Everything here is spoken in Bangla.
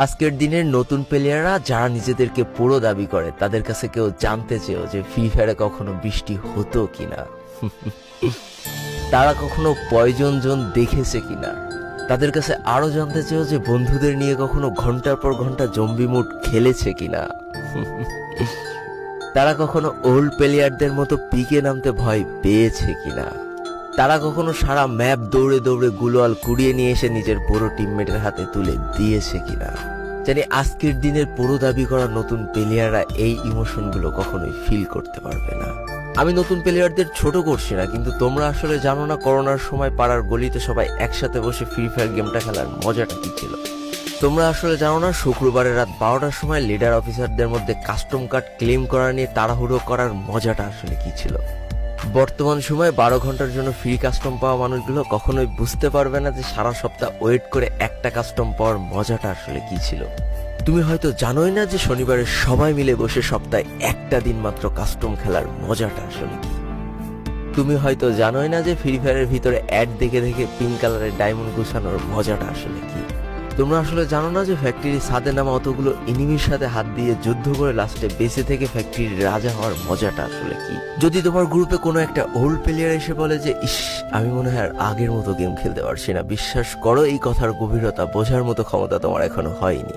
আজকের দিনের নতুন প্লেয়াররা যারা নিজেদেরকে পুরো দাবি করে তাদের কাছে কেউ জানতে চেয়েও যে ফ্রি ফায়ারে কখনো বৃষ্টি হতো কিনা, তারা কখনো পয়জন জোন দেখেছে কিনা, তাদের কাছে আরো জানতে চেয়েও যে বন্ধুদের নিয়ে কখনো ঘন্টার পর ঘন্টা জম্বি মুড খেলেছে কিনা, তারা কখনো ওল্ড প্লেয়ারদের মতো পিকে নামতে ভয় পেয়েছে কিনা, তারা কখনো সারা ম্যাপ দৌড়ে দৌড়ে গুলোয়াল কুড়িয়ে নিয়ে এসে নিজের পুরো টিমমেটের হাতে তুলে দিয়েছে কিনা। জানি আজকের দিনের পুরো দাবি করা নতুন প্লেয়াররা এই ইমোশনগুলো কখনোই ফিল করতে পারবে না। আমি নতুন প্লেয়ারদের ছোট করছি না, কিন্তু তোমরা আসলে জানো না করোনার সময় পাড়ার গলিতে সবাই একসাথে বসে ফ্রি ফায়ার গেমটা খেলার মজাটা কি ছিল। তোমরা আসলে জানো না শুক্রবারের রাত 12টার সময় লিডার অফিসারদের মধ্যে কাস্টম কার্ড ক্লেম করা নিয়ে তাড়াহুড়ো করার মজাটা আসলে কি ছিল। বর্তমান সময়ে 12 ঘন্টার জন্য ফ্রি কাস্টম পাওয়া মানুষগুলো কখনোই বুঝতে পারবে না যে সারা সপ্তাহ ওয়েট করে একটা কাস্টম পাওয়ার মজাটা আসলে কি ছিল। তুমি হয়তো জানোই না যে শনিবারে সবাই মিলে বসে সপ্তাহে একটা দিন মাত্র কাস্টম খেলার মজাটা আসলে কি। তুমি হয়তো জানোই না যে ফ্রি ফায়ারের ভিতরে অ্যাড দেখে দেখে পিঙ্ক কালারের ডায়মন্ড গুছানোর মজাটা আসলে কি। তোমরা আসলে জানো না যে ফ্যাক্টরি ছাদে নামা অতগুলো এনিমির সাথে হাত দিয়ে যুদ্ধ করে লাস্টে বেঁচে থেকে ফ্যাক্টরির রাজা হওয়ার মজাটা আসলে কি। যদি তোমার গ্রুপে কোনো একটা ওল্ড প্লেয়ার এসে বলে যে ইস আমি মনে হয় আর আগের মতো গেম খেলতে পারছি না, বিশ্বাস করো এই কথার গভীরতা বোঝার মতো ক্ষমতা তোমার এখনো হয়নি।